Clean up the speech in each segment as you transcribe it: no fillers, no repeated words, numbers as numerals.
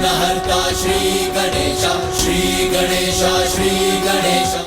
विघ्नहर्ता श्री गणेश, श्री गणेश, श्री गणेश।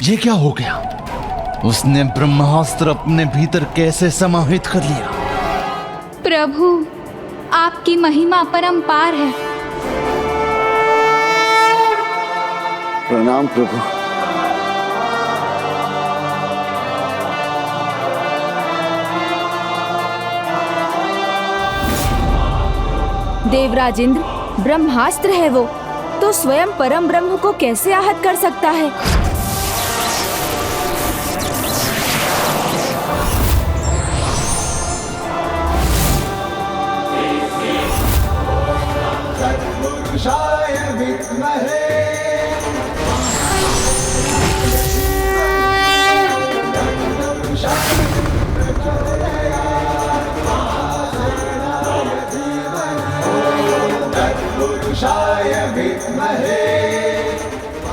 ये क्या हो गया? उसने ब्रह्मास्त्र अपने भीतर कैसे समाहित कर लिया? प्रभु, आपकी महिमा परंपार है। प्रणाम प्रभु। देवराज इंद्र, ब्रह्मास्त्र है वो, तो स्वयं परम ब्रह्म को कैसे आहत कर सकता है?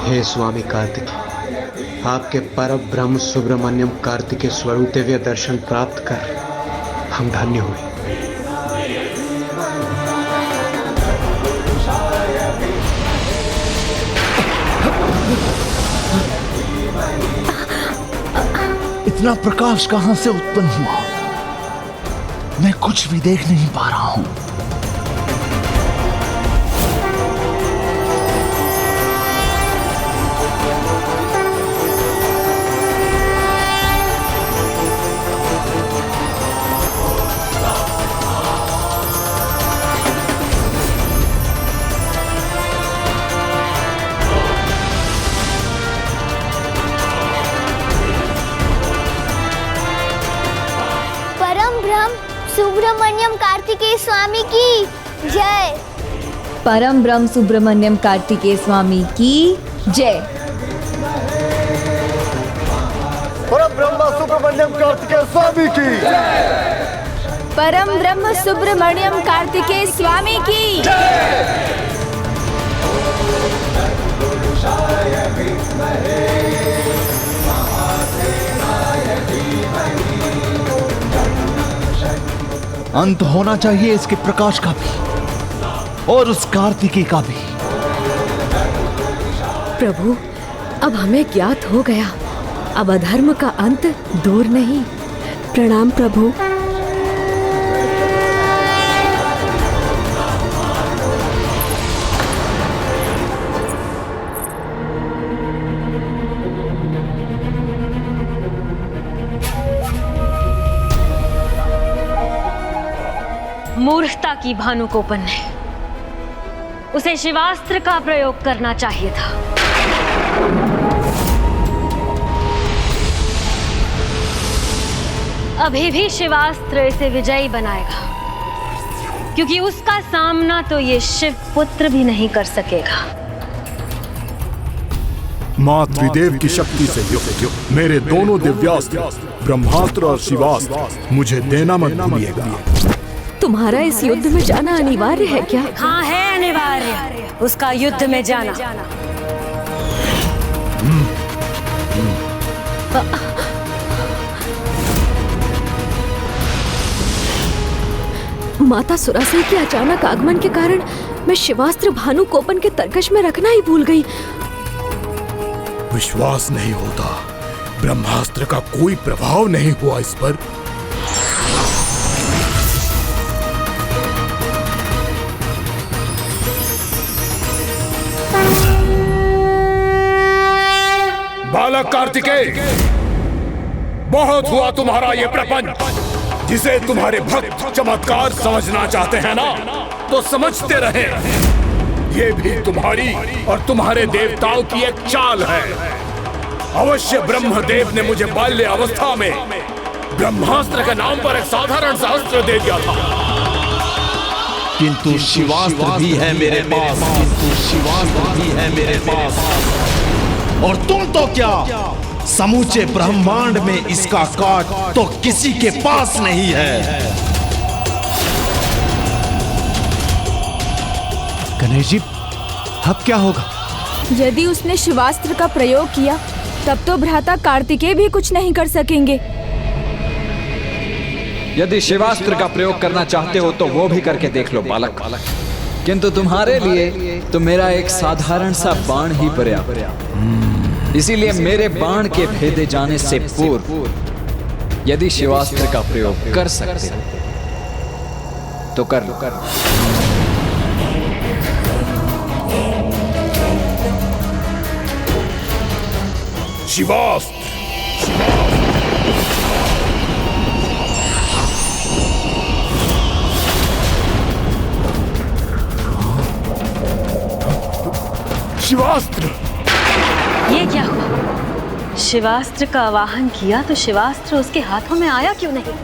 हे स्वामी कार्तिक, आपके परम ब्रह्म सुब्रमण्यम कार्तिकेय स्वरूप दिव्य दर्शन प्राप्त कर हम धन्य हुए। इतना प्रकाश कहां से उत्पन्न हुआ? मैं कुछ भी देख नहीं पा रहा हूं। सुब्रमण्यम कार्तिकेय स्वामी की जय। परम ब्रह्म सुब्रमण्यम कार्तिकेय स्वामी की जय। परम ब्रह्म सुब्रमण्यम कार्तिकेय स्वामी की जय। परम ब्रह्म सुब्रमण्यम कार्तिकेय स्वामी की जय। अंत होना चाहिए इसके प्रकाश का भी और उस कार्तिकेय का भी। प्रभु, अब हमें ज्ञात हो गया, अब अधर्म का अंत दूर नहीं। प्रणाम प्रभु। मूर्खता की भानुकोपन ने उसे शिवास्त्र का प्रयोग करना चाहिए था। अभी भी शिवास्त्र इसे विजयी बनाएगा, क्योंकि उसका सामना तो ये शिव पुत्र भी नहीं कर सकेगा। मां त्रिदेव की शक्ति से मेरे दोनों दिव्यास्त्र ब्रह्मास्त्र और शिवास्त्र मुझे देना मत भूलिएगा। तुम्हारा इस युद्ध में जाना अनिवार्य है क्या? हाँ, है अनिवार्य। उसका युद्ध में जाना। माता सुरासई के अचानक आगमन के कारण मैं शिवास्त्र भानु कोपन के तरकश में रखना ही भूल गई। विश्वास नहीं होता, ब्रह्मास्त्र का कोई प्रभाव नहीं हुआ इस पर। बालक कार्तिकेय, बहुत हुआ तुम्हारा ये प्रपंच, जिसे तुम्हारे भक्त चमत्कार समझना चाहते हैं ना, तो समझते रहे। ये भी तुम्हारी और तुम्हारे देवताओं की एक चाल है। अवश्य ब्रह्मदेव ने मुझे बाल्य अवस्था में ब्रह्मास्त्र के नाम पर एक साधारण सा अस्त्र दे दिया था, किंतु शिवास्त्र भी है मेरे पास, किंतु शिवास्त्र भी है मेरे पास। और तुम तो क्या, समूचे ब्रह्मांड में इसका काट तो किसी के पास नहीं है। गणेश जी, अब क्या होगा? यदि उसने शिवास्त्र का प्रयोग किया तब तो भ्राता कार्तिकेय भी कुछ नहीं कर सकेंगे। यदि शिवास्त्र का प्रयोग करना चाहते हो तो वो भी करके देख लो बालक, किंतु तुम्हारे लिए तो मेरा एक साधारण सा बाण ही पर्याप्त। इसीलिए मेरे बाण के भेदे जाने से पूर्व यदि शिवास्त्र का प्रयोग कर सकते हो तो कर लो। शिवास्त्र, शिवास्त्र। ये क्या हुआ? शिवास्त्र का आवाहन किया तो शिवास्त्र उसके हाथों में आया क्यों नहीं?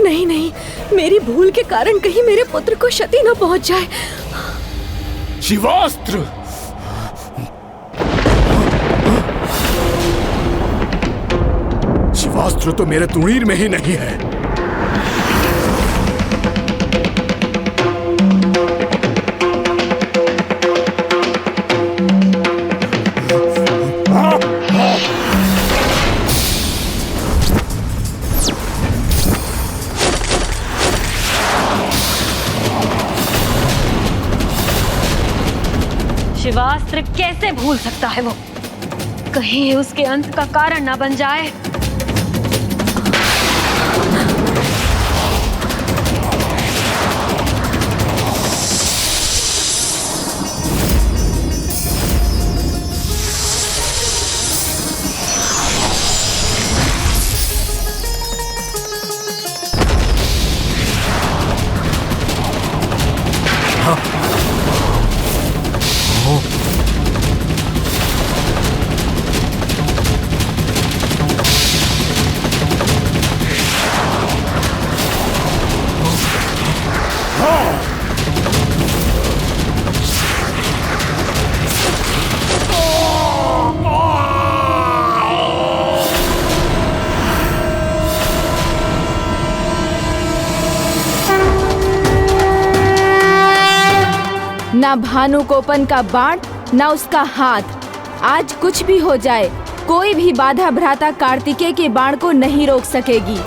नहीं नहीं, मेरी भूल के कारण कहीं मेरे पुत्र को क्षति न पहुंच जाए। शिवास्त्र, शिवास्त्र तो मेरे तुणीर में ही नहीं है। शिवास्त्र कैसे भूल सकता है वो? कहीं उसके अंत का कारण न बन जाए। ना भानु कोपन का बाण, ना उसका हाथ। आज कुछ भी हो जाए, कोई भी बाधा भ्राता कार्तिकेय के बाण को नहीं रोक सकेगी।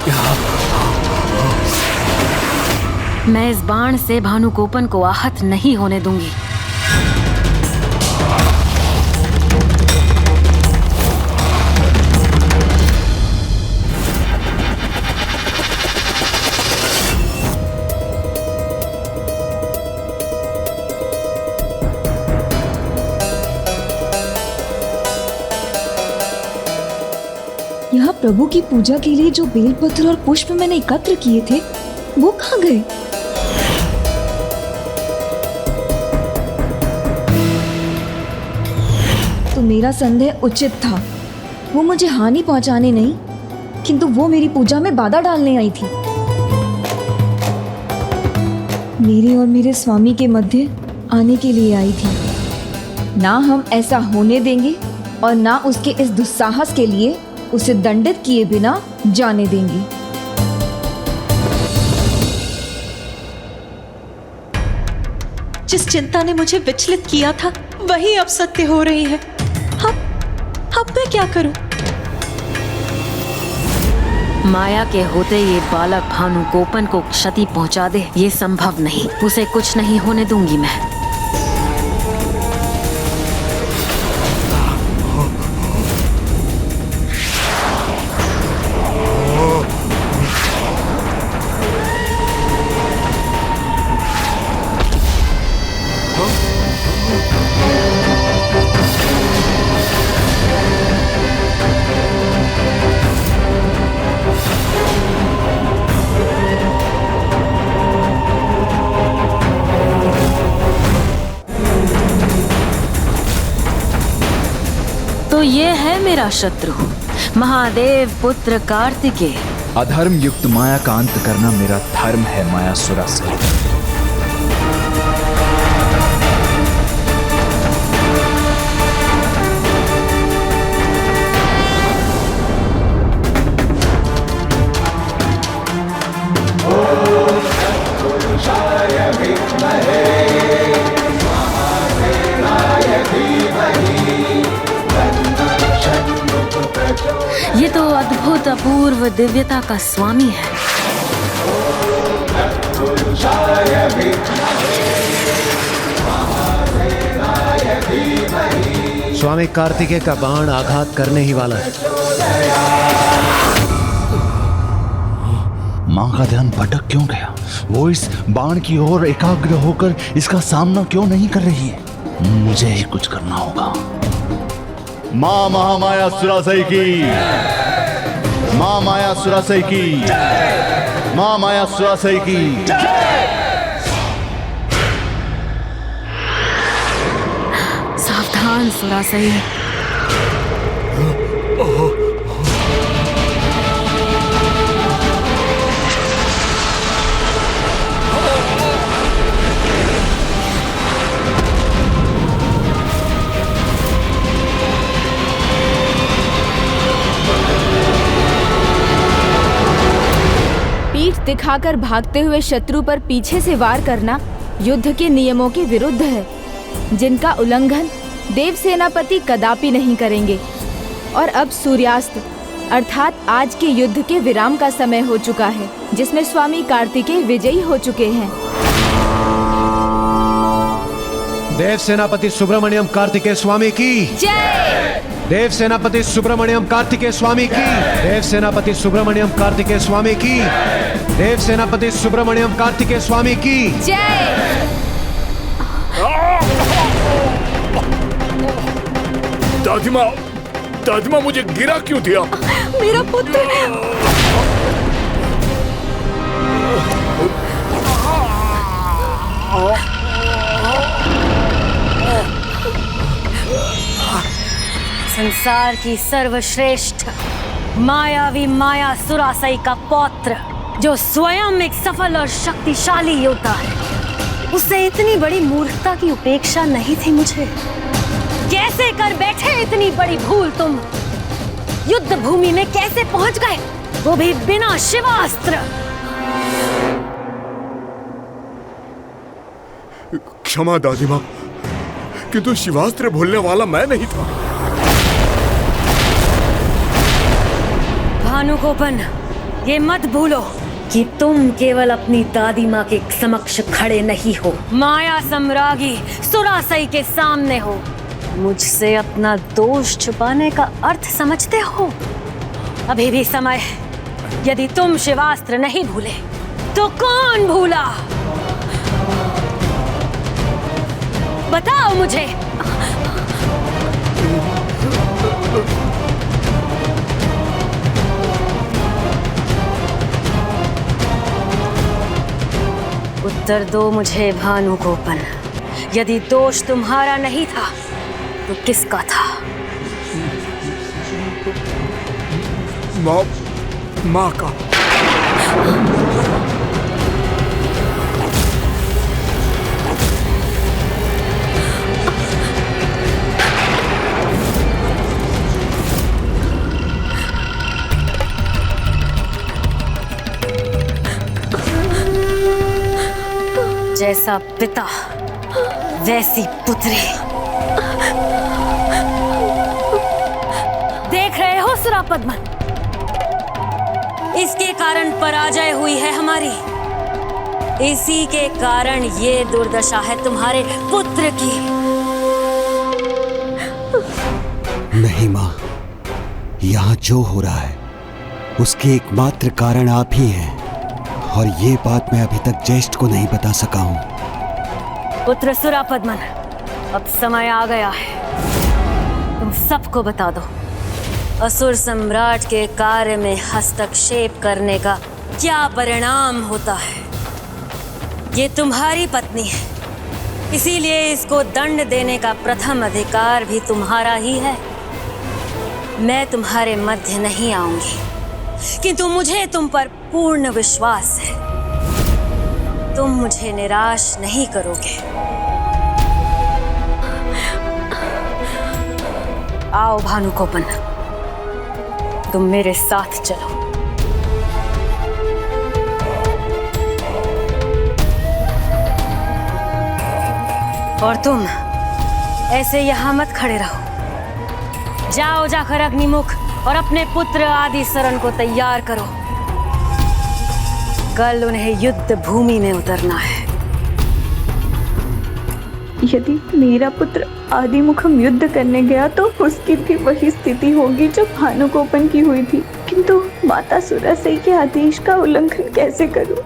मैं इस बाण से भानु कोपन को आहत नहीं होने दूंगी। यहाँ प्रभु की पूजा के लिए जो बेलपत्र और पुष्प मैंने एकत्र किए थे, वो कहाँ गए? तो मेरा संदेह उचित था। वो मुझे हानि पहुंचाने नहीं, किंतु वो मेरी पूजा में बाधा डालने आई थी। मेरे और मेरे स्वामी के मध्य आने के लिए आई थी। ना हम ऐसा होने देंगे और ना उसके इस दुस्साहस के लिए उसे दंडित किए बिना जाने देंगे। जिस चिंता ने मुझे विचलित किया था वही अब सत्य हो रही है। अब मैं क्या करूं? माया के होते ये बालक भानुगोपन को क्षति पहुंचा दे, ये संभव नहीं। उसे कुछ नहीं होने दूंगी मैं। तो ये है मेरा शत्रु, महादेव पुत्र कार्तिकेय। अधर्म युक्त माया का अंत करना मेरा धर्म है मायासुरा से। ये तो अद्भुत अपूर्व दिव्यता का स्वामी है। स्वामी कार्तिकेय का बाण आघात करने ही वाला है। मां का ध्यान भटक क्यों गया? वो इस बाण की ओर एकाग्र होकर इसका सामना क्यों नहीं कर रही है? मुझे ही कुछ करना होगा। मां महामाया सुरासई की, मां माया सुरासई की, मां माया सुरासई की। सावधान सुरासई। दिखाकर भागते हुए शत्रु पर पीछे से वार करना युद्ध के नियमों के विरुद्ध है, जिनका उल्लंघन देव सेनापति कदापि नहीं करेंगे। और अब सूर्यास्त अर्थात आज के युद्ध के विराम का समय हो चुका है, जिसमें स्वामी कार्तिकेय विजयी हो चुके हैं। देव सेनापति सुब्रमण्यम कार्तिकेय स्वामी की जय। देव सेनापति सुब्रमण्यम कार्तिकेय स्वामी की। देव सेनापति सुब्रमण्यम कार्तिकेय स्वामी की। देव सेनापति सुब्रमण्यम कार्तिकेय स्वामी की जय। दादिमा मुझे गिरा क्यों दिया? मेरा पुत्र। संसार की सर्वश्रेष्ठ मायावी माया सुरासई का पौत्र, जो स्वयं एक सफल और शक्तिशाली योद्धा है, उससे इतनी बड़ी मूर्खता की उपेक्षा नहीं थी मुझे। कैसे कर बैठे इतनी बड़ी भूल तुम? युद्ध भूमि में कैसे पहुंच गए, वो भी बिना शिवास्त्र? क्षमा दादिमा, किंतु शिवास्त्र भूलने वाला मैं नहीं था। भानुगोपन, ये मत भूलो कि तुम केवल अपनी दादी माँ के समक्ष खड़े नहीं हो, माया सम्राज्ञी सुरासई के सामने हो। मुझसे अपना दोष छुपाने का अर्थ समझते हो? अभी भी समय है। यदि तुम शिवास्त्र नहीं भूले तो कौन भूला? बताओ मुझे। उत्तर दो मुझे भानुगोपन। यदि दोष तुम्हारा नहीं था तो किसका था? माँ का। जैसा पिता वैसी पुत्री। देख रहे हो सुरापद्मन, इसके कारण पराजय हुई है हमारी। इसी के कारण ये दुर्दशा है तुम्हारे पुत्र की। नहीं माँ, यहाँ जो हो रहा है उसके एकमात्र कारण आप ही हैं, और ये बात मैं अभी तक ज्येष्ठ को नहीं बता सका हूँ। पुत्र सुरापद्मन, अब समय आ गया है, तुम सबको बता दो असुर सम्राट के कार्य में हस्तक्षेप करने का क्या परिणाम होता है। ये तुम्हारी पत्नी है, इसीलिए इसको दंड देने का प्रथम अधिकार भी तुम्हारा ही है। मैं तुम्हारे मध्य नहीं आऊंगी, किंतु मुझे तुम पर पूर्ण विश्वास है, तुम मुझे निराश नहीं करोगे। आओ भानुकोपन, तुम मेरे साथ चलो। और तुम ऐसे यहां मत खड़े रहो, जाओ जाकर अग्निमुख और अपने पुत्र आदि शरण को तैयार करो। कल उन्हें युद्ध भूमि में उतरना है। यदि मेरा पुत्र आदिमुखम युद्ध करने गया तो उसकी भी वही स्थिति होगी जो भानुकोपन की हुई थी, किंतु माता सुरासई के आदेश का उल्लंघन कैसे करूं?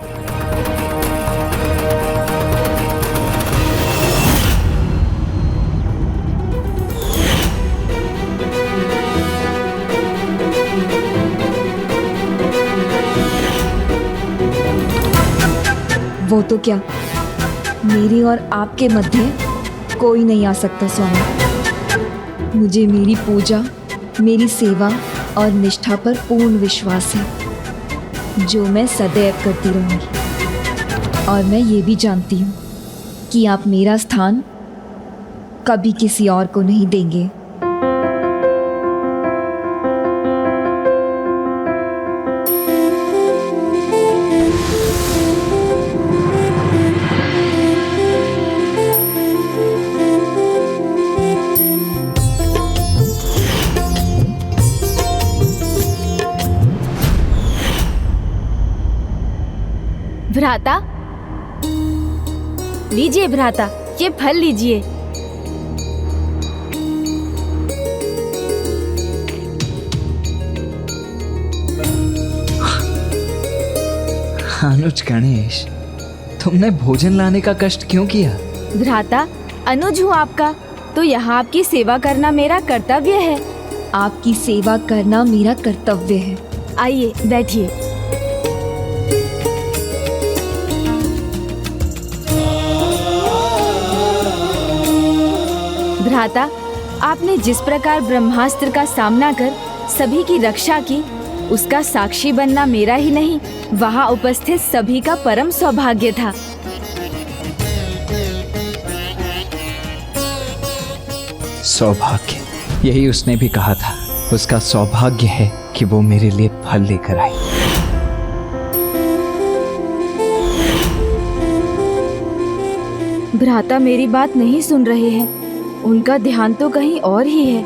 वो तो क्या, मेरे और आपके मध्य कोई नहीं आ सकता स्वामी। मुझे मेरी पूजा, मेरी सेवा और निष्ठा पर पूर्ण विश्वास है, जो मैं सदैव करती रहूंगी। और मैं ये भी जानती हूँ कि आप मेरा स्थान कभी किसी और को नहीं देंगे। भ्राता, लीजिए भ्राता, ये फल लीजिए। अनुज गणेश, तुमने भोजन लाने का कष्ट क्यों किया? भ्राता, अनुज हूँ आपका, तो यहाँ आपकी सेवा करना मेरा कर्तव्य है। आपकी सेवा करना मेरा कर्तव्य है। आइए बैठिए। भ्राता, आपने जिस प्रकार ब्रह्मास्त्र का सामना कर सभी की रक्षा की, उसका साक्षी बनना मेरा ही नहीं, वहां उपस्थित सभी का परम सौभाग्य था। सौभाग्य, यही उसने भी कहा था। उसका सौभाग्य है कि वो मेरे लिए फल लेकर आई। भ्राता मेरी बात नहीं सुन रहे हैं, उनका ध्यान तो कहीं और ही है।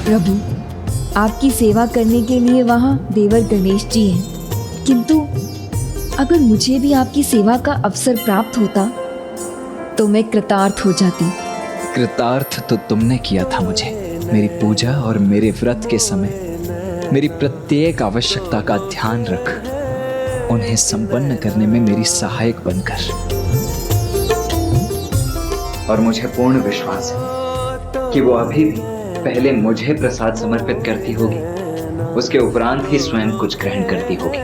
प्रभु, आपकी सेवा करने के लिए वहाँ देवर गणेश जी हैं, किंतु अगर मुझे भी आपकी सेवा का अवसर प्राप्त होता तो मैं कृतार्थ हो जाती। कृतार्थ तो तुमने किया था मुझे। मेरी पूजा और मेरे व्रत के समय मेरी प्रत्येक आवश्यकता का ध्यान रख, उन्हें संपन्न करने में मेरी सहायक बनकर। और मुझे पूर्ण विश्वास है कि वो अभी भी पहले मुझे प्रसाद समर्पित करती होगी, उसके उपरांत ही स्वयं कुछ ग्रहण करती होगी।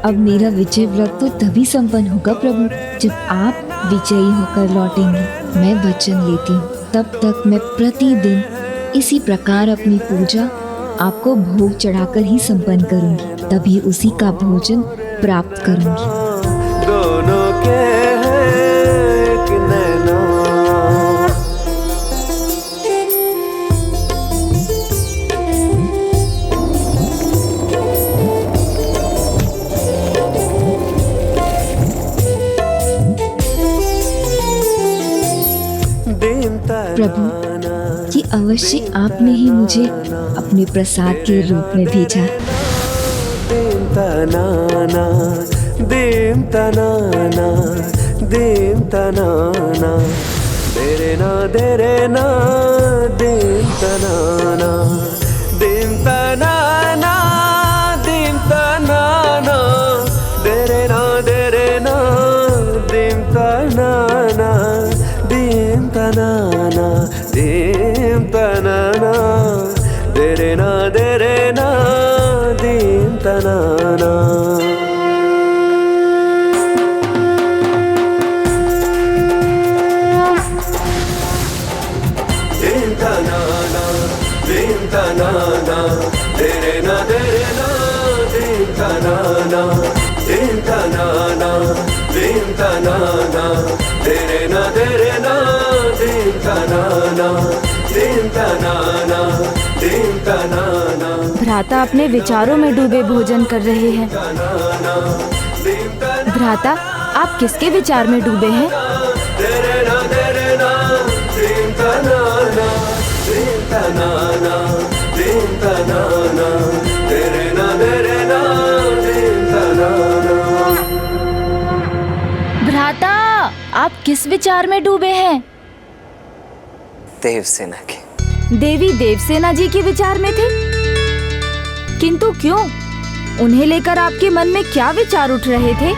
अब मेरा विजय व्रत तो तभी संपन्न होगा प्रभु, जब आप विजयी होकर लौटेंगे। मैं वचन लेती हूँ, तब तक मैं प्रतिदिन इसी प्रकार अपनी पूजा आपको भोग चढ़ाकर ही संपन्न करूँगी, तभी उसी का भोजन प्राप्त करूँगी। दोनों के प्रभु, ये अवश्य आपने ही मुझे अपने प्रसाद के रूप में भेजा। दीम तनाना, दीम तनाना, दीम तनाना, देरे ना दीम तनाना, दीम तनाना, दीम तनाना, देरे ना दीम तनाना, दीम तनाना, दीम तनाना, देरे ना दीम तनाना। दीम तनाना, दीम तनाना, देरे ना दीम तनाना, दीम तनाना, दीम तनाना, देरे ना दीम तनाना, दीम तनाना, दीम तनाना। भ्राता अपने विचारों में डूबे भोजन कर रहे हैं। भ्राता, आप किसके विचार में डूबे हैं? दीम तनाना, दीम तनाना, दीम तनाना, देरे ना दीम तनाना। भ्राता, आप किस विचार में डूबे हैं? देवसेना के। देवी देवसेना जी के विचार में थे, किंतु क्यों? उन्हें लेकर आपके मन में क्या विचार उठ रहे थे?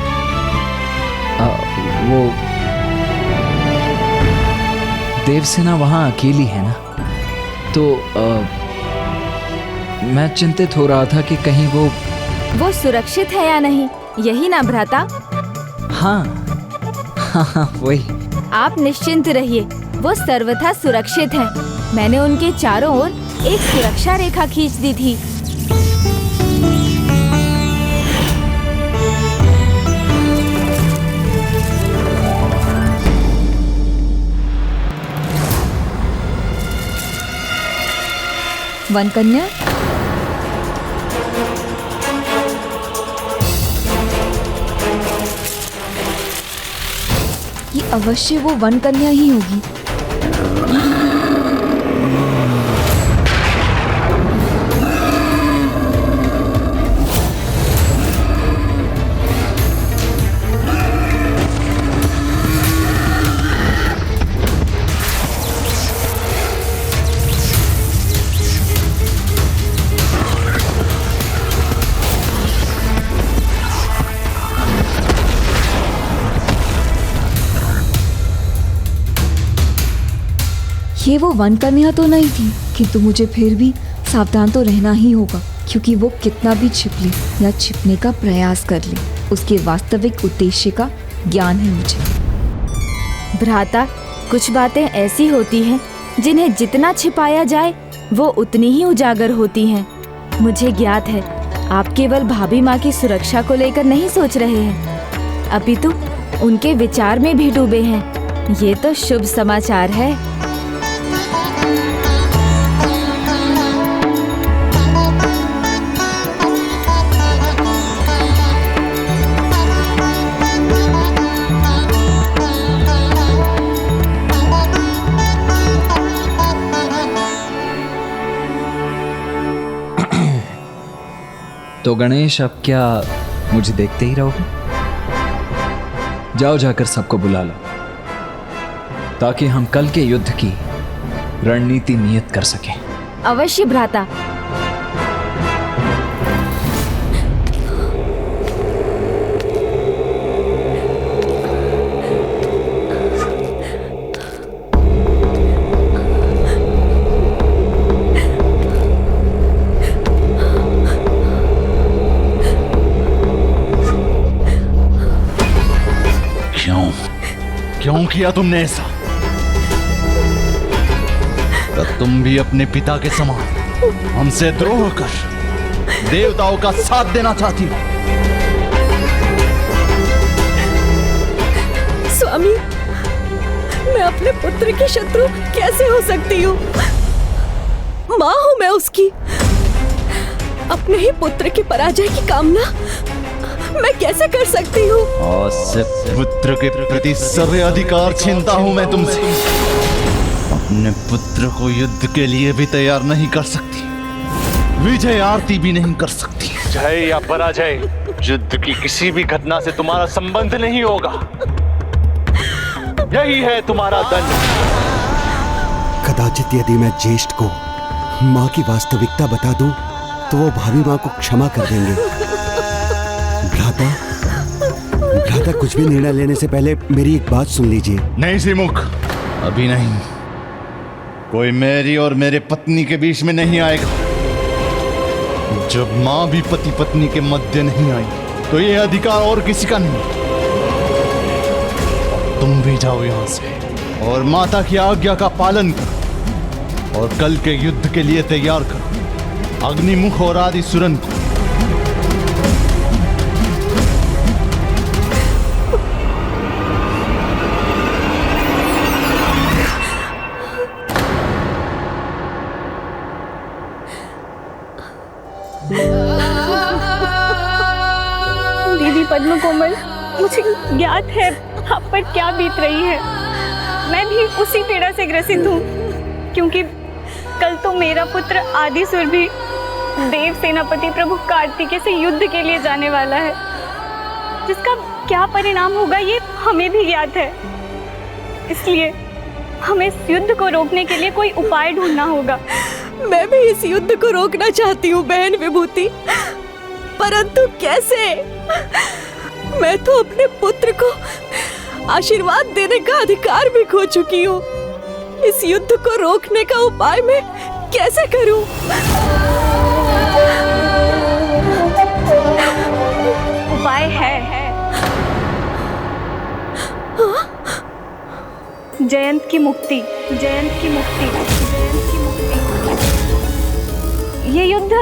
वो देवसेना वहाँ अकेली है ना, तो मैं चिंतित हो रहा था कि कहीं वो सुरक्षित है या नहीं, यही ना भ्राता? हाँ, वही। आप निश्चिंत रहिए, वो सर्वथा सुरक्षित हैं। मैंने उनके चारों ओर एक सुरक्षा रेखा खींच दी थी। वन कन्या, ये अवश्य वो वन कन्या ही होगी। ये वो वन कन्या तो नहीं थी, किंतु मुझे फिर भी सावधान तो रहना ही होगा, क्योंकि वो कितना भी छिप ले या छिपने का प्रयास कर ले, उसके वास्तविक उद्देश्य का ज्ञान है मुझे। भ्राता, कुछ बातें ऐसी होती हैं जिन्हें जितना छिपाया जाए वो उतनी ही उजागर होती हैं। मुझे ज्ञात है, आप केवल भाभी माँ की सुरक्षा को लेकर नहीं सोच रहे हैं, अपितु उनके विचार में भी डूबे हैं। ये तो शुभ समाचार है। तो गणेश, अब क्या मुझे देखते ही रहोगे? जाओ, जाकर सबको बुला लो, ताकि हम कल के युद्ध की रणनीति नियत कर सकें। अवश्य भ्राता। क्यों किया तुमने ऐसा? तो तुम भी अपने पिता के समान हमसे द्रोह कर देवताओं का साथ देना चाहती हो। स्वामी, मैं अपने पुत्र की शत्रु कैसे हो सकती हूँ? माँ हूँ मैं उसकी। अपने ही पुत्र की पराजय की कामना मैं कैसे कर सकती हूँ? आज से पुत्र के प्रति सर्व अधिकार छीनता हूँ मैं तुमसे। अपने पुत्र को युद्ध के लिए भी तैयार नहीं कर सकती, विजय आरती भी नहीं कर सकती। जय या पराजय, युद्ध की किसी भी घटना से तुम्हारा संबंध नहीं होगा। यही है तुम्हारा दंड। कदाचित यदि मैं ज्येष्ठ को माँ की वास्तविकता बता दूं, तो वो भावी माँ को क्षमा कर देंगे। भ्राता कुछ भी निर्णय लेने से पहले मेरी एक बात सुन लीजिए। नहीं सिमुख, अभी नहीं। कोई मेरी और मेरे पत्नी के बीच में नहीं आएगा। जब माँ भी पति पत्नी के मध्य नहीं आई, तो ये अधिकार और किसी का नहीं। तुम भी जाओ यहां से और माता की आज्ञा का पालन करो और कल के युद्ध के लिए तैयार करो अग्निमुख और आदि सुरन को। दीदी पद्म कोमल, मुझे ज्ञात है आप पर क्या बीत रही है। मैं भी उसी पीड़ा से ग्रसित हूँ, क्योंकि कल तो मेरा पुत्र आदिसुर भी देव सेनापति प्रभु कार्तिकेय से युद्ध के लिए जाने वाला है, जिसका क्या परिणाम होगा ये हमें भी ज्ञात है। इसलिए हमें इस युद्ध को रोकने के लिए कोई उपाय ढूंढना होगा। मैं भी इस युद्ध को रोकना चाहती हूँ बहन विभूति, परंतु कैसे? मैं तो अपने पुत्र को आशीर्वाद देने का अधिकार भी खो चुकी हूँ। इस युद्ध को रोकने का उपाय मैं कैसे करूं? उपाय है। जयंत की मुक्ति, जयंत की मुक्ति, जयंत की मुक्ति। ये युद्ध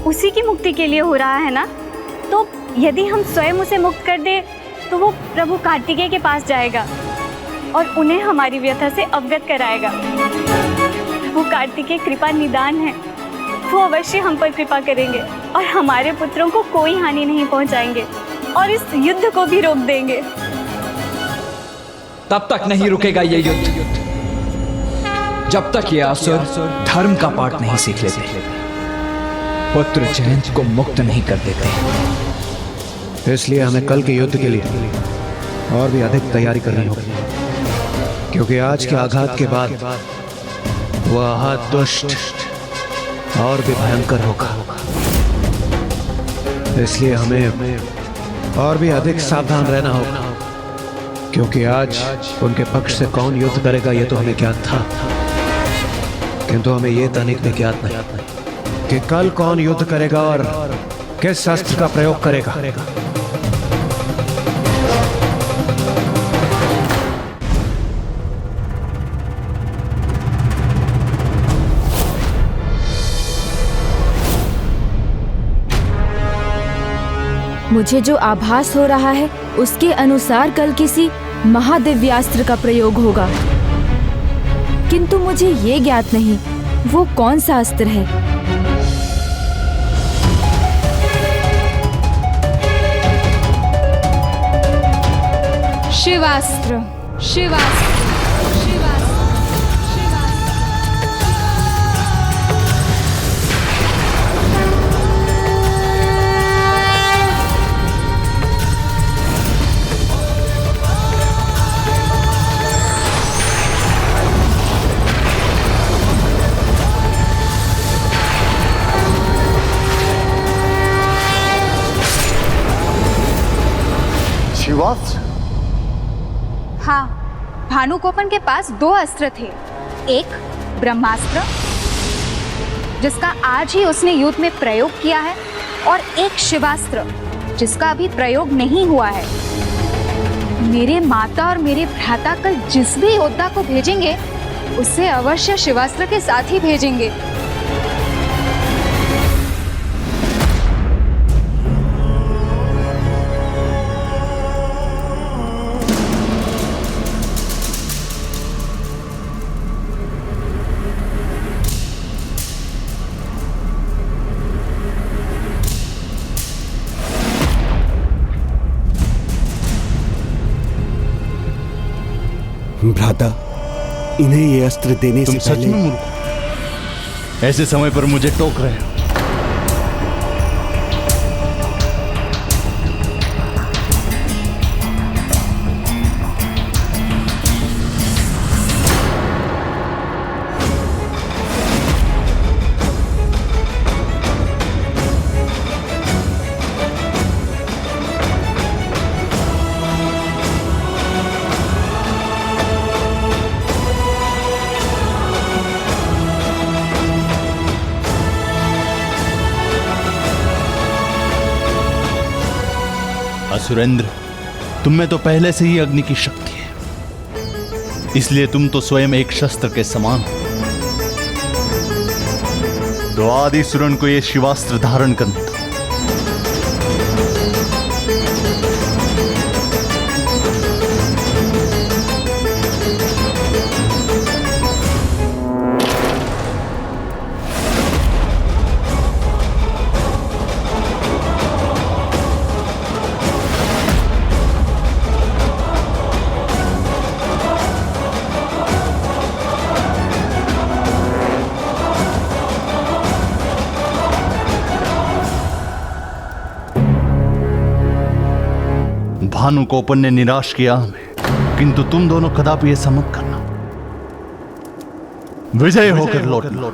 उसी की मुक्ति के लिए हो रहा है ना? तो यदि हम स्वयं उसे मुक्त कर दे, तो वो प्रभु कार्तिकेय के पास जाएगा और उन्हें हमारी व्यथा से अवगत कराएगा। वो कार्तिकेय कृपा निदान है, वो अवश्य हम पर कृपा करेंगे और हमारे पुत्रों को कोई हानि नहीं पहुंचाएंगे और इस युद्ध को भी रोक देंगे। तब तक नहीं रुकेगा ये युद्ध जब तक ये असुर धर्म का पाठ नहीं सीख लेते, पुत्र जयंत को मुक्त नहीं कर देते। इसलिए हमें कल के युद्ध के लिए और भी अधिक तैयारी करनी होगी, क्योंकि आज के आघात के बाद वह आहत दुष्ट और भी भयंकर होगा। इसलिए हमें और भी अधिक सावधान रहना होगा, क्योंकि आज उनके पक्ष से कौन युद्ध करेगा ये तो हमें ज्ञात था, किंतु हमें ये तनिक भी ज्ञात नहीं कि कल कौन युद्ध करेगा और किस शस्त्र का प्रयोग करेगा। मुझे जो आभास हो रहा है उसके अनुसार कल किसी महादिव्यास्त्र का प्रयोग होगा, किंतु मुझे ये ज्ञात नहीं वो कौन सा अस्त्र है। शिवास्त्र, शिवास्त्र, शिवास्त्र? हाँ, भानुकोपन के पास 2 अस्त्र थे। एक ब्रह्मास्त्र, जिसका आज ही उसने युद्ध में प्रयोग किया है, और एक शिवास्त्र, जिसका अभी प्रयोग नहीं हुआ है। मेरे माता और मेरे भ्राता कल जिस भी योद्धा को भेजेंगे, उसे अवश्य शिवास्त्र के साथ ही भेजेंगे। भ्राता, इन्हें ये अस्त्र देने तुम से सच पहले में मूर्ख हो? ऐसे समय पर मुझे टोक रहे हो? असुरेंद्र, तुम में तो पहले से ही अग्नि की शक्ति है, इसलिए तुम तो स्वयं एक शस्त्र के समान हो। तो आदि सुरन को यह शिवास्त्र धारण करने दो। भानुकोपन ने निराश किया हमें, किंतु तुम दोनों कदापि ऐसा मत करना। विजय होकर लौटना।